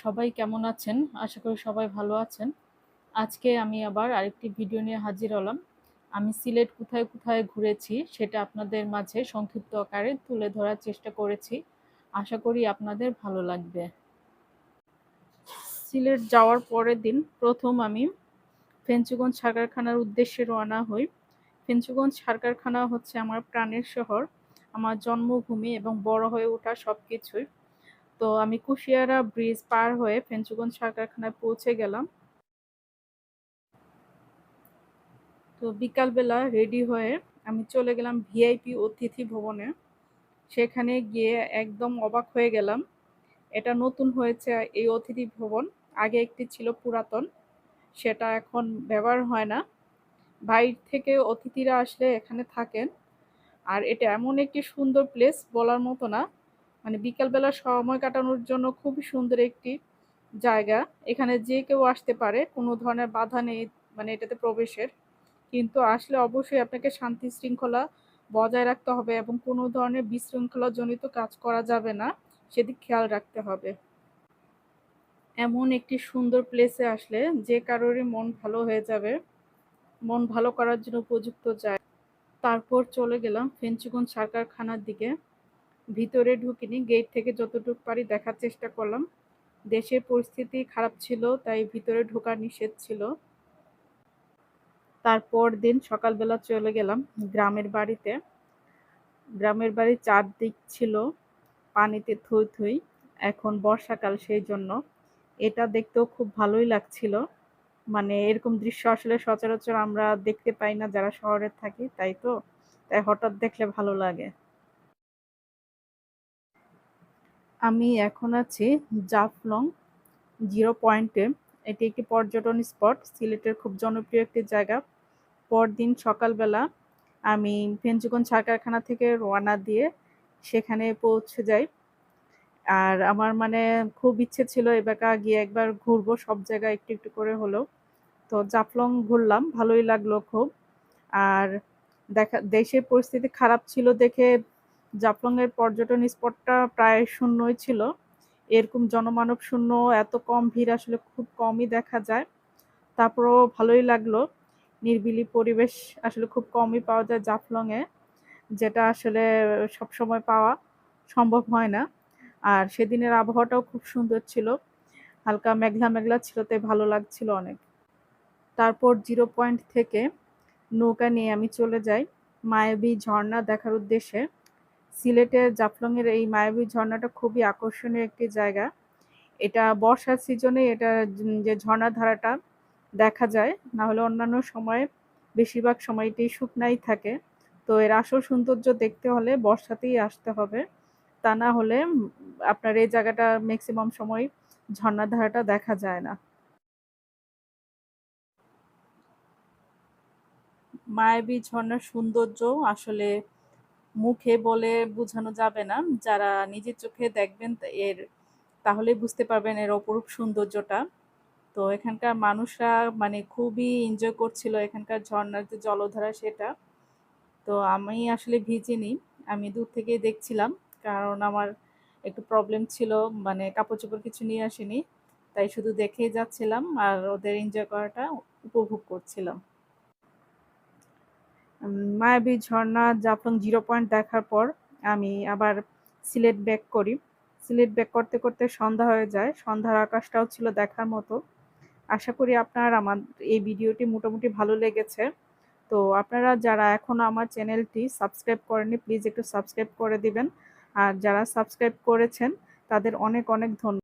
সবাই কেমন আছেন? আশা করি সবাই ভালো আছেন। আজকে আমি আবার আরেকটি ভিডিও নিয়ে হাজির হলাম। আমি সিলেট কোথায়, কোথায় ঘুরেছি সেটা আপনাদের মাঝে সংক্ষিপ্ত আকারে তুলে ধরার চেষ্টা করেছি। আশা করি আপনাদের ভালো লাগবে। সিলেট যাওয়ার পরের দিন প্রথম আমি ফেঞ্চুগঞ্জ সার কারখানার উদ্দেশ্যে রওনা হই। ফেঞ্চুগঞ্জ সার কারখানা হচ্ছে আমার প্রাণের শহর, আমার জন্মভূমি এবং বড় হয়ে ওঠা সবকিছুই। তো আমি কুশিয়ারা ব্রিজ পার হয়ে ফেঞ্চুগঞ্জ সার কারখানায় পৌঁছে গেলাম। তো বিকালবেলা রেডি হয়ে আমি চলে গেলাম ভিআইপি অতিথি ভবনে। সেখানে গিয়ে একদম অবাক হয়ে গেলাম। এটা নতুন হয়েছে এই অতিথি ভবন। আগে একটি ছিল পুরাতন, সেটা এখন ব্যবহার হয় না। বাইরে থেকে অতিথিরা আসলে এখানে থাকেন। আর এটা এমন একটি সুন্দর প্লেস, বলার মতো না। মানে বিকালবেলা সময় কাটানোর জন্য খুবই সুন্দর একটি জায়গা। এখানে যে কেউ আসতে পারে, কোনো ধরনের বাধা নেই মানে এটাতে প্রবেশের। কিন্তু আসলে অবশ্যই আপনাকে শান্তি শৃঙ্খলা বজায় রাখতে হবে এবং কোনো ধরনের বিশৃঙ্খলাজনিত কাজ করা যাবে না, সেদিক খেয়াল রাখতে হবে। এমন একটি সুন্দর প্লেসে আসলে যে কারোরই মন ভালো হয়ে যাবে, মন ভালো করার জন্য উপযুক্ত জায়গা। তারপর চলে গেলাম ফেঞ্চুগঞ্জ সার কারখানার দিকে। ভিতরে ঢুকিনি, গেট থেকে যতটুকু পারি দেখার চেষ্টা করলাম। দেশের পরিস্থিতি খারাপ ছিল, তাই ভিতরে ঢোকা নিষেধ ছিল। তারপর দিন সকালবেলা চলে গেলাম গ্রামের বাড়িতে। গ্রামের বাড়ির চারদিক ছিল পানিতে থই থই। এখন বর্ষাকাল, সেই জন্য এটা দেখতেও খুব ভালোই লাগছিল। মানে এরকম দৃশ্য আসলে সচরাচর আমরা দেখতে পাই না যারা শহরে থাকি, তাই হঠাৎ দেখলে ভালো লাগে। আমি এখন আছি জাফলং জিরো পয়েন্টে। এটি একটি পর্যটন স্পট, সিলেটের খুব জনপ্রিয় একটি জায়গা। পরদিন সকালবেলা আমি ফেঞ্চুগঞ্জ সার কারখানা থেকে রওনা দিয়ে সেখানে পৌঁছে যাই। আর আমার মানে খুব ইচ্ছে ছিল এবার গিয়ে একবার ঘুরবো সব জায়গায় একটু একটু করে হলেও। তো জাফলং ঘুরলাম, ভালোই লাগলো খুব। আর দেশের পরিস্থিতি খারাপ ছিল দেখে জাফলং এর পর্যটন স্পটটা প্রায় শূন্যই ছিল। এরকম জনমানব শূন্য, এত কম ভিড় আসলে খুব কমই দেখা যায়। তারপরেও ভালোই লাগলো। নিরিবিলি পরিবেশ আসলে খুব কমই পাওয়া যায় জাফলং এ, যেটা আসলে সবসময় পাওয়া সম্ভব হয় না। আর সেদিনের আবহাওয়াটাও খুব সুন্দর ছিল, হালকা মেঘলা মেঘলা ছিল, তাই ভালো লাগছিল অনেক। তারপর জিরো পয়েন্ট থেকে নৌকা নিয়ে আমি চলে যাই মায়াবী ঝর্ণা দেখার উদ্দেশ্যে। সিলেটের জাফলংয়ের এই মায়াবী ঝর্ণাটা খুবই আকর্ষণীয় একটি জায়গা। এটা বর্ষার সিজনে এটা যে ঝর্ণার ধারাটা দেখা যায়, না হলে অন্যান্য সময়ে বেশিরভাগ সময়টাই শুকনাই থাকে। তো এর আসল সৌন্দর্য দেখতে হলে বর্ষাতেই আসতে হবে, তা না হলে আপনার এই জায়গাটা ম্যাক্সিমাম সময় ঝর্ণার ধারাটা দেখা যায় না। মায়াবী ঝর্ণার সৌন্দর্য আসলে মুখে বলে বোঝানো যাবে না। যারা নিজের চোখে দেখবেন তাহলে বুঝতে পারবেন এর অপরূপ সৌন্দর্যটা। তো এখানকার মানুষরা মানে খুবই এনজয় করছিল এখানকার ঝর্ণার যে জলধারা সেটা। তো আমি আসলে ভিজিনি, আমি দূর থেকেই দেখছিলাম, কারণ আমার একটু প্রবলেম ছিল, মানে কাপড় চোপড় কিছু নিয়ে আসিনি, তাই শুধু দেখেই যাচ্ছিলাম আর ওদের এনজয় করাটা উপভোগ করছিলাম। মায়াবী ঝর্ণা জাফলং জিরো পয়েন্ট দেখার পর আমি আবার সিলেট ব্যাক করি। সিলেট ব্যাক করতে করতে সন্ধ্যা হয়ে যায়, সন্ধ্যার আকাশটাও ছিল দেখার মতো। আশা করি আপনার আমার এই ভিডিওটি মোটামুটি ভালো লেগেছে। তো আপনারা যারা এখনো আমার চ্যানেলটি সাবস্ক্রাইব করেননি, প্লিজ একটু সাবস্ক্রাইব করে দিবেন। আর যারা সাবস্ক্রাইব করেছেন তাদের অনেক অনেক ধন্যবাদ।